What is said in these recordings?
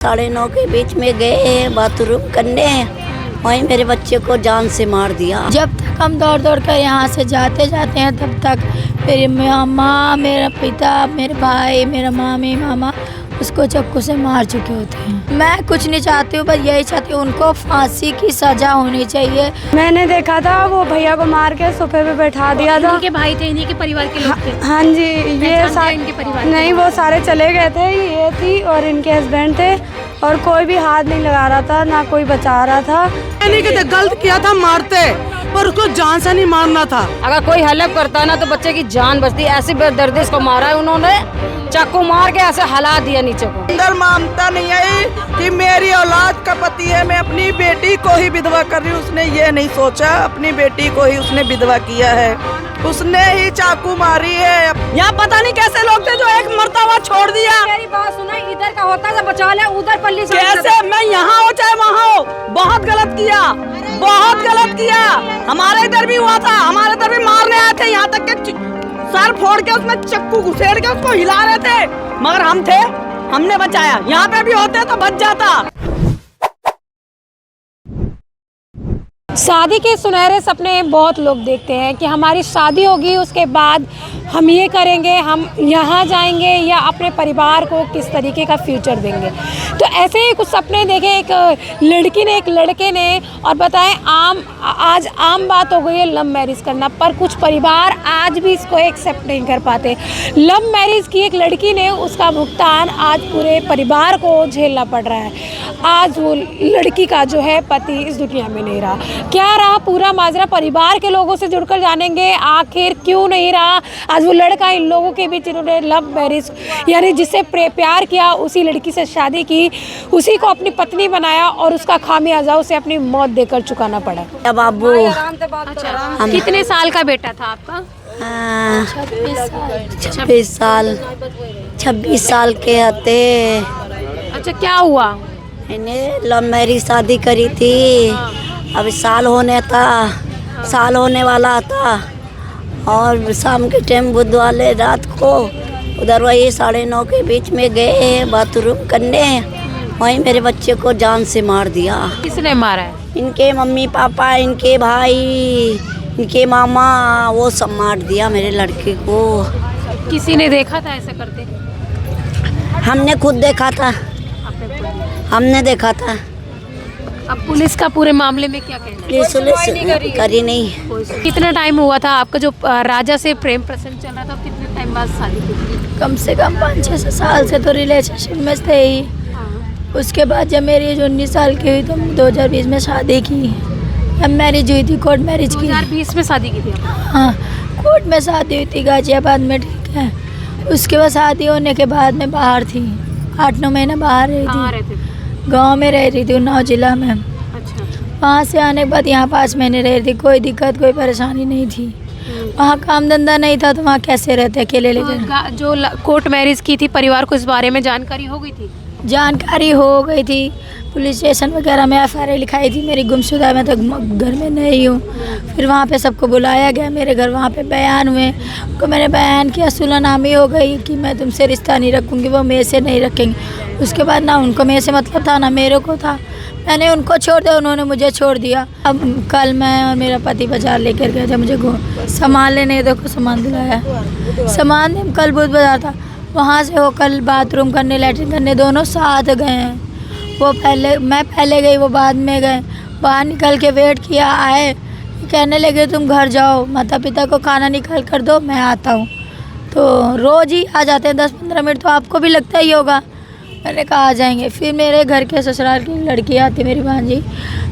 9:30 के बीच में गए बाथरूम करने, वहीं मेरे बच्चे को जान से मार दिया। जब तक हम दौड़ दौड़ कर यहाँ से जाते हैं तब तक मेरी माँ, मेरा पिता, मेरे भाई, मेरा मामी, मामा उसको चाकू से मार चुके होते हैं। मैं कुछ नहीं चाहती हूँ, बस यही चाहती हूँ उनको फांसी की सजा होनी चाहिए। मैंने देखा था वो भैया को मार के सोफे पे बैठा दिया था। इनके भाई थे, इन्हीं के परिवार के लोग थे। हाँ जी, ये सारे इनके परिवार नहीं, वो सारे चले गए थे। ये थी और इनके हस्बैंड थे और कोई भी हाथ नहीं लगा रहा था, ना कोई बचा रहा था। नहीं कहते गलत किया था, मारते पर उसको जान से नहीं मारना था। अगर कोई हेल्प करता ना तो बच्चे की जान बचती। ऐसी बेदर्दी इसको मारा है उन्होंने, चाकू मार के ऐसे हला दिया नीचे को। अंदर मानता नहीं है कि मेरी औलाद का पति है, मैं अपनी बेटी को ही विधवा कर रही हूँ। उसने ये नहीं सोचा अपनी बेटी को ही उसने विधवा किया है, उसने ही चाकू मारी है। यहाँ पता नहीं कैसे लोग थे जो एक मर्तबा छोड़ दिया। मेरी बात सुना, इधर का होता था बचा ले, उधर पल्ली से कैसे मैं यहाँ हो चाहे वहाँ हो, बहुत गलत किया, बहुत गलत किया। हमारे इधर भी हुआ था, हमारे इधर भी मारने आए थे, यहाँ तक के सर फोड़ के उसमें चक्कू घुसेड़ के उसको हिला रहे थे, मगर हम थे, हमने बचाया। यहाँ पे भी होते तो बच जाता। शादी के सुनहरे सपने बहुत लोग देखते हैं कि हमारी शादी होगी, उसके बाद हम ये करेंगे, हम यहाँ जाएंगे या अपने परिवार को किस तरीके का फ्यूचर देंगे। तो ऐसे ही कुछ सपने देखे एक लड़की ने, एक लड़के ने, और बताएं आज आम बात हो गई है लव मैरिज करना, पर कुछ परिवार आज भी इसको एक्सेप्ट नहीं कर पाते। लव मैरिज की एक लड़की ने, उसका भुगतान आज पूरे परिवार को झेलना पड़ रहा है। आज वो लड़की का जो है पति इस दुनिया में नहीं रहा। क्या रहा पूरा माजरा, परिवार के लोगों से जुड़कर जानेंगे आखिर क्यों नहीं रहा। आज वो लड़का इन लोगों के बीच, इन्होंने लव मैरिज यानी जिससे प्यार किया, उसी लड़की से शादी की, उसी को अपनी पत्नी बनाया और उसका खामियाजा उसे अपनी मौत देकर चुकाना पड़ा। बाबू अच्छा, कितने साल का बेटा था आपका? 26 साल के हते। अच्छा, क्या हुआ? इन्हें लव मैरिज शादी करी थी, अभी साल होने वाला था, और शाम के टाइम बुध वाले रात को उधर वही 9:30 के बीच में गए बाथरूम करने, वहीं मेरे बच्चे को जान से मार दिया। किसने मारा है? इनके मम्मी पापा, इनके भाई, इनके मामा, वो सब मार दिया मेरे लड़के को। किसी ने देखा था ऐसा करते? हमने खुद देखा था, हमने देखा था। अब पुलिस का पूरे मामले में क्या कहना है? पुलिस करी नहीं। कितना टाइम हुआ था आपका जो राजा से प्रेम प्रसंग चल रहा था, कितने टाइम बाद शादी हुई? कम से कम 5-6 साल से तो रिलेशनशिप में थे ही। उसके बाद जब मेरी 19 साल की हुई तो 2020 में शादी की। अब मैरिज हुई थी, कोर्ट मैरिज की। 2020 में शादी की थी? हाँ, कोर्ट में शादी हुई थी गाजियाबाद में, ठीक है। उसके बाद शादी होने के बाद मैं बाहर थी, 8-9 महीना बाहर रही थी। गांव में रह रही थी, उन्नाव जिला में। अच्छा। वहाँ से आने के बाद यहाँ 5 महीने रह रही थी, कोई दिक्कत कोई परेशानी नहीं थी। वहाँ काम धंधा नहीं था तो वहाँ कैसे रहते अकेले लेकर। जो कोर्ट मैरिज की थी, परिवार को इस बारे में जानकारी हो गई थी? जानकारी हो गई थी, पुलिस स्टेशन वगैरह में FIR लिखाई थी मेरी गुमशुदा। मैं तो घर में नहीं हूँ। फिर वहाँ पे सबको बुलाया गया मेरे घर, वहाँ पे बयान हुए। उनको मैंने बयान किया, सुलहनामी हो गई कि मैं तुमसे रिश्ता नहीं रखूँगी, वो मेरे से नहीं रखेंगे। उसके बाद ना उनको मेरे से मतलब था ना मेरे को था। मैंने उनको छोड़ दिया, उन्होंने मुझे छोड़ दिया। अब कल मैं और मेरा पति बाज़ार लेकर गए थे, मुझे सामान लेने, देखो सामान दिलाया, सामान कल बुध बाज़ार था। वहाँ से होकर बाथरूम करने, लैट्रिन करने दोनों साथ गए हैं। मैं पहले गई, वो बाद में गए। बाहर निकल के वेट किया, आए, कहने लगे तुम घर जाओ, माता पिता को खाना निकाल कर दो, मैं आता हूँ। तो रोज़ ही आ जाते हैं 10-15 मिनट, तो आपको भी लगता ही होगा। मैंने कहा आ जाएंगे। फिर मेरे घर के ससुराल की लड़की आती, मेरी भांजी,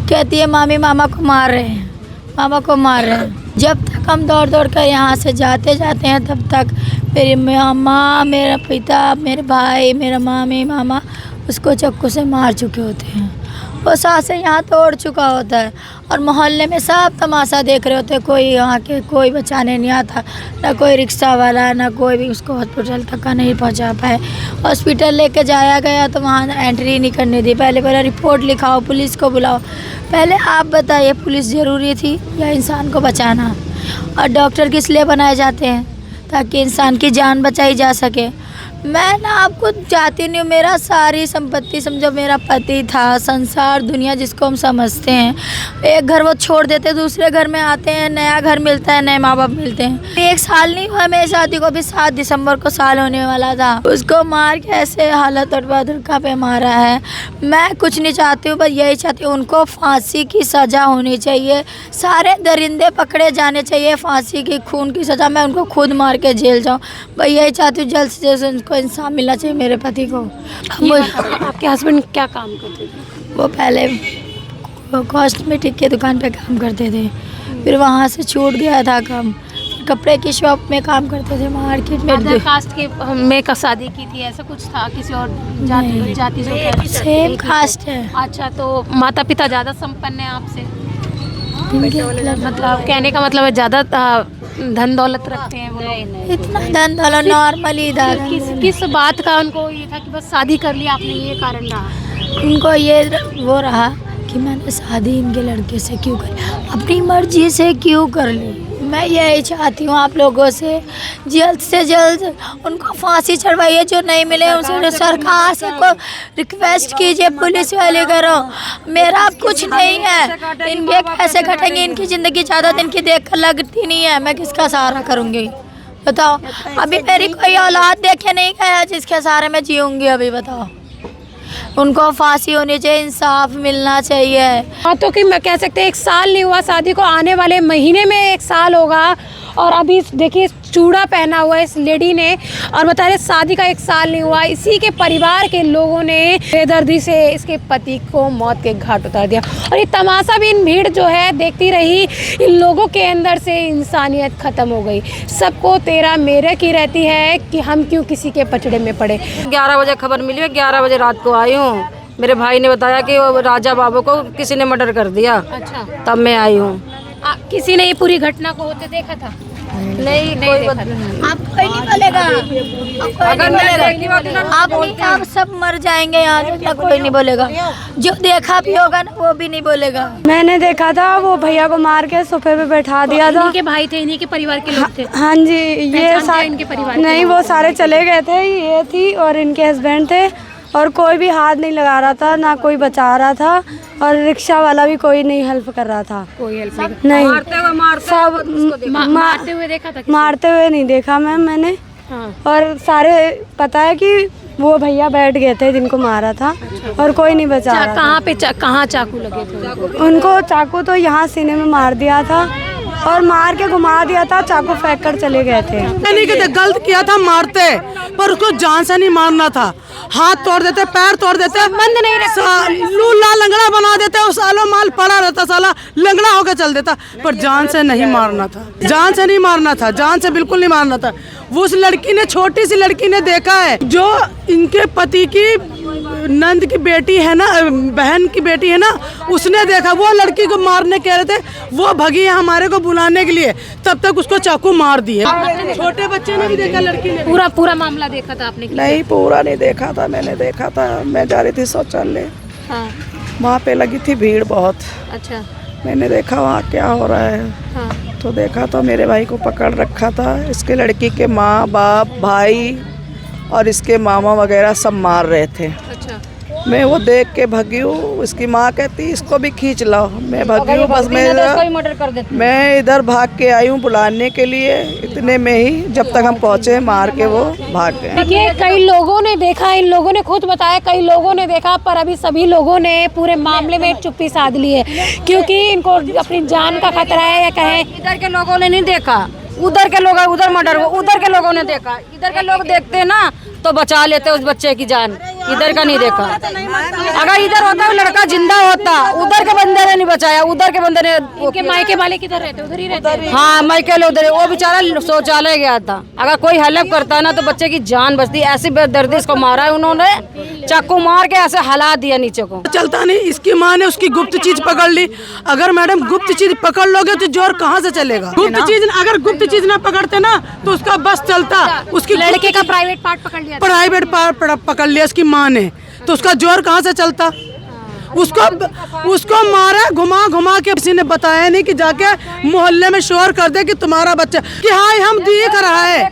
कहती है मामी मामा को मार रहे हैं, मामा को मार रहे हैं। जब तक हम दौड़ दौड़ कर यहाँ से जाते हैं तब तक मेरी माँ, मेरा पिता, मेरे भाई, मेरा मामी, मामा उसको चाकू से मार चुके होते हैं। वो सांसें यहाँ तोड़ चुका होता है और मोहल्ले में सब तमाशा देख रहे होते हैं। कोई यहाँ के कोई बचाने नहीं आता, ना कोई रिक्शा वाला, ना कोई भी उसको हॉस्पिटल तक का नहीं पहुँचा पाए। हॉस्पिटल लेके जाया गया तो वहाँ एंट्री नहीं करने दी। पहले रिपोर्ट लिखाओ, पुलिस को बुलाओ। पहले आप बताइए, पुलिस ज़रूरी थी या इंसान को बचाना? और डॉक्टर किस लिए बनाए जाते हैं? ताकि इंसान की जान बचाई जा सके। मैं ना आपको चाहती नहीं हूँ। मेरा सारी संपत्ति समझो, मेरा पति था, संसार दुनिया जिसको हम समझते हैं। एक घर वो छोड़ देते, दूसरे घर में आते हैं, नया घर मिलता है, नए माँ बाप मिलते हैं। 1 साल नहीं हुआ मेरी शादी को, अभी 7 दिसंबर को साल होने वाला था। उसको मार के ऐसे हालत और बदरका पे मारा है। मैं कुछ नहीं चाहती हूँ, बस यही चाहती हूँ उनको फांसी की सज़ा होनी चाहिए। सारे दरिंदे पकड़े जाने चाहिए, फांसी की खून की सज़ा। मैं उनको खुद मार के जेल जाऊँ, बस यही चाहती हूँ। जल्द से जल्द उनको इंसाफ मिलना चाहिए मेरे पति को। आपके हस्बैंड क्या काम करते थे? वो पहले कॉस्मेटिक की दुकान पे काम करते थे, फिर वहाँ से छूट गया था काम, कपड़े की शॉप में काम करते थे मार्केट में। अदर कास्ट के में का शादी की थी, ऐसा कुछ था? किसी और जाति से? सेम कास्ट है। अच्छा, तो माता पिता ज़्यादा संपन्न है आपसे? मतलब कहने का मतलब है ज़्यादा धन दौलत रखते हैं वो लोग? इतना धन दौलत नॉर्मली था। किस बात का उनको ये था कि बस शादी कर लिया आपने, ये कारण रहा? उनको ये वो रहा कि मैंने शादी इनके लड़के से क्यों करी, अपनी मर्जी से क्यों कर ली। मैं यही चाहती हूँ आप लोगों से जल्द उनको फांसी चढ़वाइए। जो नहीं मिले उनसे सरकार से को रिक्वेस्ट कीजिए, पुलिस वाले करो। मेरा कुछ नहीं है, इनके कैसे घटेंगे? इनकी ज़िंदगी ज़्यादा दिन की देख कर लगती नहीं है। मैं किसका सहारा करूँगी बताओ? अभी मेरी कोई औलाद देखे नहीं गया जिसके सहारे मैं जीऊँगी अभी, बताओ। उनको फांसी होनी चाहिए, इंसाफ मिलना चाहिए। हाँ, तो कि मैं कह सकते हैं 1 साल नहीं हुआ शादी को, आने वाले महीने में 1 साल होगा। और अभी देखिए चूड़ा पहना हुआ है इस लेडी ने, और बता रहे शादी का 1 साल नहीं हुआ। इसी के परिवार के लोगों ने बेदर्दी से इसके पति को मौत के घाट उतार दिया। और ये तमाशा भी इन भीड़ जो है देखती रही। इन लोगों के अंदर से इंसानियत ख़त्म हो गई। सबको तेरा मेरे की रहती है कि हम क्यों किसी के पचड़े में पड़े। 11 बजे खबर मिली है, 11 बजे रात को आई हूँ। मेरे भाई ने बताया कि वो राजा बाबू को किसी ने मर्डर कर दिया। अच्छा, तब मैं आई हूँ। किसी ने ये पूरी घटना को होते देखा था? नहीं कोई आप कोई नहीं बोलेगा, आप सब मर जाएंगे यहाँ तक, कोई नहीं बोलेगा। जो देखा भी होगा ना वो भी नहीं बोलेगा। मैंने देखा था वो भैया को मार के सोफे पे बैठा दिया था। इन्हीं के भाई थे, इन्हीं के परिवार के लोग थे? हाँ जी, ये इनके परिवार के नहीं, वो सारे चले गए थे। ये थी और इनके हस्बैंड थे, और कोई भी हाथ नहीं लगा रहा था, ना कोई बचा रहा था, और रिक्शा वाला भी कोई नहीं हेल्प कर रहा था। कोई हेल्प नहीं, सब मारते हुए देखा था? मारते हुए नहीं देखा मैम मैंने। हाँ। और सारे पता है कि वो भैया बैठ गए थे जिनको मारा था, और कोई नहीं बचा रहा था। कहाँ पे कहाँ चाकू लगे थे उनको? चाकू तो यहाँ सीने में मार दिया था, और मार के घुमा दिया था, चाकू फेंक कर चले गए थे। नहीं कहते गलत किया था मारते, पर उसको जान से नहीं मारना था। हाथ तोड़ देते, पैर तोड़ देते, संबंध नहीं रखते, लूला लंगड़ा बना देते, और सालों माल पड़ा रहता, साला लंगड़ा होकर चल देता। पर जान से नहीं मारना था, जान से नहीं मारना था, जान से बिल्कुल नहीं मारना था। वो उस लड़की ने, छोटी सी लड़की ने देखा है, जो इनके पति की नंद की बेटी है ना, बहन की बेटी है ना, उसने देखा। वो लड़की को मारने कह रहे थे, वो भगी है हमारे को बुलाने के लिए, तब तक उसको चाकू मार दिए। छोटे बच्चे ने भी देखा, लड़की ने। पूरा मामला देखा था आपने? नहीं, पूरा नहीं देखा था। मैंने देखा था, मैं जा रही थी शौचालय, हाँ। वहाँ पे लगी थी भीड़ बहुत। अच्छा। मैंने देखा वहाँ क्या हो रहा है। हाँ। तो देखा तो मेरे भाई को पकड़ रखा था, इसके लड़की के माँ बाप भाई और इसके मामा वगैरह सब मार रहे थे। अच्छा। मैं वो देख के भगी हूँ। इसकी माँ कहती इसको भी खींच लाओ। मैं भगी हूँ, बस मैं इधर भाग के आई हूँ बुलाने के लिए। इतने में ही जब तक हम पहुँचे, मार के वो भाग गए। देखिए, कई लोगों ने देखा, इन लोगों ने खुद बताया, कई लोगों ने देखा, पर अभी सभी लोगों ने पूरे मामले में चुप्पी साध ली है, क्योंकि इनको अपनी जान का खतरा है। या कहें इधर के लोगों ने नहीं देखा, उधर के लोग, उधर मर्डर हुआ, उधर के लोगों ने देखा। इधर के लोग देखते ना तो बचा लेते उस बच्चे की जान, इधर का नहीं देखा। अगर इधर होता लड़का जिंदा होता, उधर के बंदे ने नहीं बचाया, उधर के बंदे ने। इनके मायके वाले किधर रहते? उधर ही रहते हैं? हाँ, मायके लोग उधर। वो बेचारा शौचालय गया था। अगर कोई हेल्प करता ना तो बच्चे की जान बचती। ऐसी बेदर्दी इसको मारा है उन्होंने, चाकू मार के ऐसे हला दिया नीचे को। चलता नहीं। इसकी माँ ने उसकी गुप्त चीज पकड़ ली। अगर मैडम गुप्त चीज पकड़ लोगे तो जोर कहाँ से चलेगा? गुप्त चीज, अगर गुप्त चीज ना पकड़ते ना तो उसका बस चलता। उसकी लड़के का प्राइवेट पार्ट पकड़ लिया, प्राइवेट पार्ट पकड़ लिया उसकी माँ ने, तो उसका जोर कहाँ से चलता? उसको मारा घुमा घुमा के। किसी ने बताया नहीं कि जाके मोहल्ले में शोर कर दे कि तुम्हारा बच्चा, कि हाँ हम देख रहा है।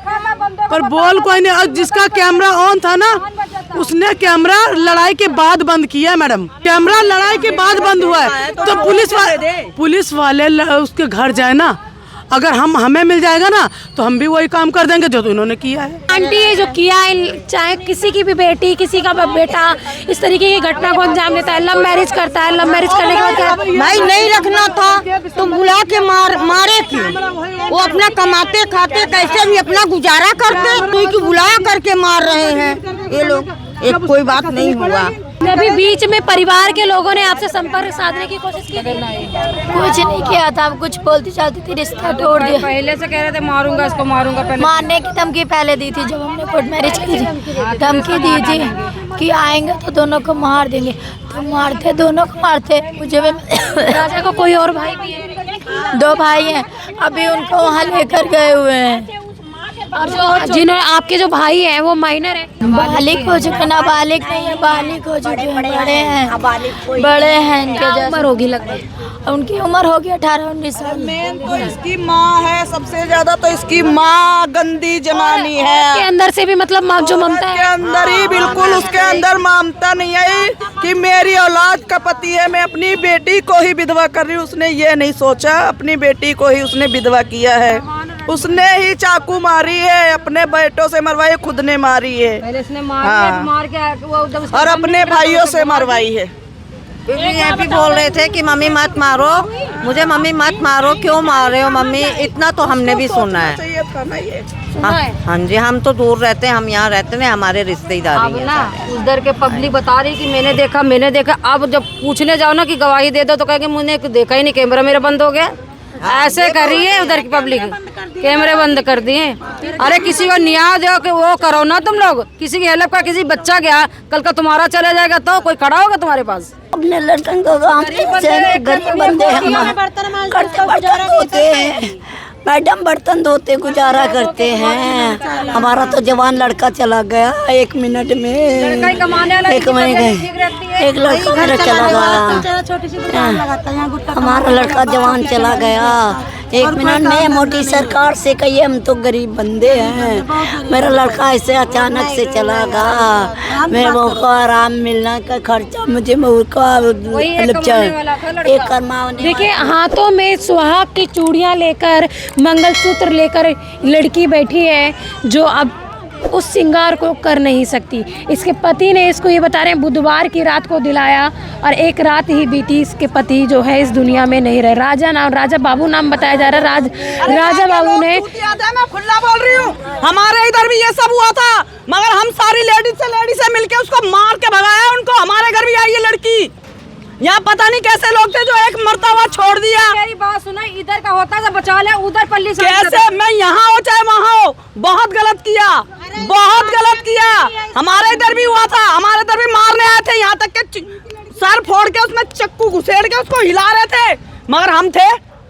पर बोल कोई नहीं। और जिसका कैमरा ऑन था ना, उसने कैमरा लड़ाई के बाद बंद किया है मैडम। कैमरा लड़ाई के बाद बंद हुआ है, तो पुलिस वाले उसके घर जाए ना। अगर हमें मिल जाएगा ना तो हम भी वही काम कर देंगे जो तो इन्होंने किया है। आंटी ये जो किया है, चाहे किसी की भी बेटी, किसी का बेटा इस तरीके की घटना को अंजाम देता है, लव मैरिज करता है, लव मैरिज करने के बाद क्या भाई नहीं रखना था तो बुला के मारे क्यों? वो अपना कमाते खाते कैसे भी अपना गुजारा करते, क्योंकि बुला करके मार रहे हैं ये लोग। एक कोई बात नहीं हुआ। अभी बीच में परिवार के लोगों ने आपसे संपर्क साधने की कोशिश की? कुछ नहीं किया था, कुछ बोलती चाहती थी, रिश्ता तोड़ दिया। पहले से कह रहे थे मारूंगा इसको, मारूंगा। पहले मारने की धमकी पहले दी थी जब हमने कोर्ट मैरिज की थी। धमकी दी थी कि आएंगे तो दोनों को मार देंगे, तो मारते, दोनों को मारते। मुझे राजा को कोई और भाई भी है? 2 भाई हैं, अभी उनको वहाँ लेकर गए हुए हैं। और जो जिन्होंने आपके जो भाई हैं वो माइनर है? बालिग हो चुके, नाबालिग नहीं है, बालिग हो चुके हैं, बड़े हैं इनके जैसे। उम्र होगी लगभग, उनकी उम्र होगी 18-19 साल। मेन तो इसकी माँ है, सबसे ज्यादा तो इसकी माँ गंदी जनानी है। के अंदर से भी मतलब जो ममता के है अंदर ही बिल्कुल उसके अंदर ममता नहीं आई कि मेरी औलाद का पति है, मैं अपनी बेटी को ही विधवा कर रही हूँ। उसने ये नहीं सोचा, अपनी बेटी को ही उसने विधवा किया है। उसने ही चाकू मारी है, अपने बेटों से मरवाई, खुद ने मारी है। पहले इसने मार के और अपने भाइयों से मरवाई है। ये भी बोल रहे थे कि मम्मी मत मारो मुझे, मम्मी मत मारो, क्यों मार रहे हो मम्मी? इतना तो हमने भी सुना है। हाँ जी, हम तो दूर रहते हैं, हम यहाँ रहते हैं, हमारे रिश्तेदार ना उधर के पब्लिक बता रही कि मैंने देखा। अब जब पूछने जाओ ना कि गवाही दे दो तो कहेंगे मुझे देखा ही नहीं, कैमरा मेरा बंद हो गया। ऐसे कर रही है उधर की पब्लिक, कैमरे बंद कर दिए। अरे किसी को न्याय दो कि वो करो ना तुम लोग। किसी की हेल्प का, किसी बच्चा गया कल का तुम्हारा चला जाएगा तो कोई खड़ा होगा तुम्हारे पास? अपने लड़कन को गरीब बंदे हैं मैडम, बर्तन धोते गुजारा करते हैं। हमारा तो जवान लड़का चला गया 1 मिनट में, एक लड़का मेरा चला गया। हमारा लड़का जवान चला गया 1 मिनट में। मोटी सरकार से कहिए, हम तो गरीब बंदे हैं। मेरा लड़का ऐसे अचानक से चला गया, मेरे को आराम मिलना का खर्चा मुझे देखिए, हाथों में सुहाग की चूड़ियाँ लेकर, मंगलसूत्र लेकर लड़की बैठी है जो अब उस श्रृंगार को कर नहीं सकती। इसके पति ने इसको ये बता रहे हैं बुधवार की रात को दिलाया और एक रात ही बीती, इसके पति जो है इस दुनिया में नहीं रहे। राजा बाबू नाम बताया जा रहा है। राजा बाबू ने, मैं खुला बोल रही हूँ, हमारे इधर भी ये सब हुआ था, मगर हम सारी लेडीज से मिलके उसको मार के भगाया। उनको हमारे घर भी आई है लड़की। यहाँ पता नहीं कैसे लोग थे जो एक मरतबा छोड़ दिया। मेरी बात सुना, इधर का होता है बचा ले, उधर पल्ली कैसे? मैं यहाँ हो चाहे वहाँ हो, बहुत गलत किया, बहुत गलत किया। हमारे इधर भी हुआ था, हमारे इधर भी मारने आए थे, यहाँ तक के सर फोड़ के उसमें चक्कू घुसेड़ के उसको हिला रहे थे, मगर हम थे,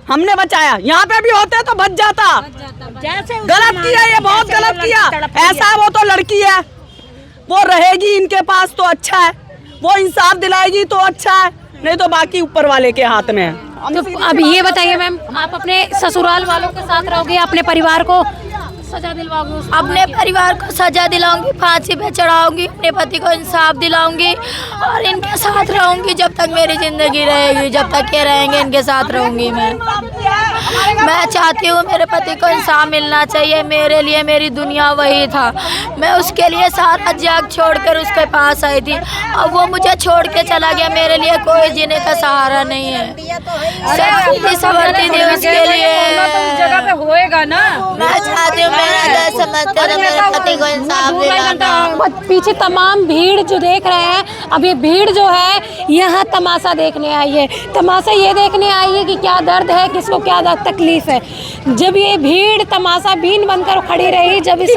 हमने बचाया। यहाँ पे भी होते तो बच जाता। गलत किया, ये बहुत गलत किया। ऐसा वो तो लड़की है, वो रहेगी इनके पास तो अच्छा है, वो इंसाफ दिलाएगी तो अच्छा है, नहीं तो बाकी ऊपर वाले के हाथ में है। तो अब ये बताइए मैम, आप अपने ससुराल वालों के साथ रहोगे, अपने परिवार को सजा दिलवाओगे? अपने परिवार को सजा दिलाऊंगी, फांसी पे चढ़ाऊंगी, अपने पति को इंसाफ दिलाऊंगी और इनके साथ रहूंगी जब तक मेरी जिंदगी रहेगी। जब तक ये रहेंगे इनके साथ रहूंगी। मैं चाहती हूँ मेरे पति को इंसाफ मिलना चाहिए। मेरे लिए मेरी दुनिया वही था। मैं उसके लिए सारा जग छोड़कर उसके पास आई थी, अब वो मुझे छोड़ के चला गया। मेरे लिए कोई जीने का सहारा नहीं है। सवरती थी उसके लिए। जगह पे होएगा ना। मैं चाहती हूँ मेरे पति को इंसाफ दिलाना। पीछे तमाम भीड़ जो देख रहे हैं, अब ये भीड़ जो है यहाँ तमाशा देखने आई है। तमाशा ये देखने आई है कि क्या दर्द है, किसको क्या तकलीफ है। जब ये भीड़ तमाशा बीन बनकर खड़ी रही, जब इस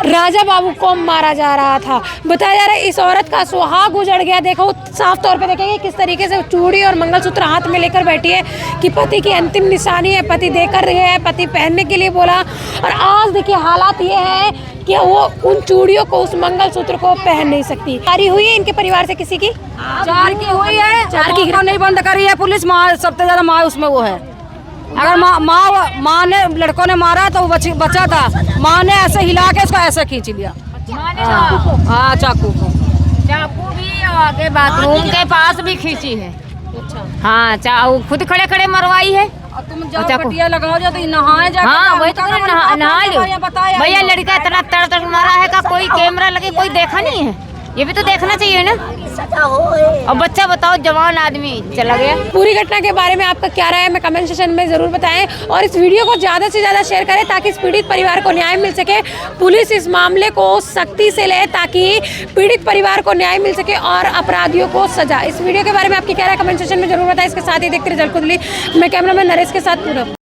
राजा बाबू को मारा जा रहा था, बताया जा रहा है इस औरत का सुहाग उजड़ गया। देखो साफ तौर पे देखेंगे किस तरीके से चूड़ी और मंगलसूत्र हाथ में लेकर बैठी है कि पति की अंतिम निशानी है, पति देकर रहे हैं, पति पहनने के लिए बोला। और आज देखिए हालात ये है कि वो उन चूड़ियों को, उस मंगलसूत्र को पहन नहीं सकती। गिरफ्तारी हुई है इनके परिवार से किसी की? 4 की हुई है, 4 की नहीं बंद करी है पुलिस। सबसे ज्यादा मार उसमें वो है, अगर माँ ने लड़कों ने मारा तो वो बचा था, माँ ने ऐसे हिला के इसको ऐसे खींच लिया। हाँ चाकू को, चाकू भी आगे बाथरूम के पास भी खींची है। हाँ खुद खड़े खड़े मरवाई है। और तुम जाओ कटिया लगाओ जाओ तो नहाए जाके। हाँ वही तो नहा लो भैया, लड़का इतना तड़ मारा है का कोई कैमरा लगे कोई देखा नहीं है, ये भी तो देखना चाहिए ना। और बच्चा बताओ जवान आदमी चला गया। पूरी घटना के बारे में आपका क्या राय है हमें कमेंट सेक्शन में ज़रूर बताएं और इस वीडियो को ज़्यादा से ज़्यादा शेयर करें ताकि इस पीड़ित परिवार को न्याय मिल सके। पुलिस इस मामले को सख्ती से ले ताकि पीड़ित परिवार को न्याय मिल सके और अपराधियों को सजा। इस वीडियो के बारे में आपकी क्या राय कमेंट सेक्शन में जरूर बताएं। इसके साथ ही देखते रहिए जलकुंडली। मैं कैमरामैन नरेश के साथ पूरा।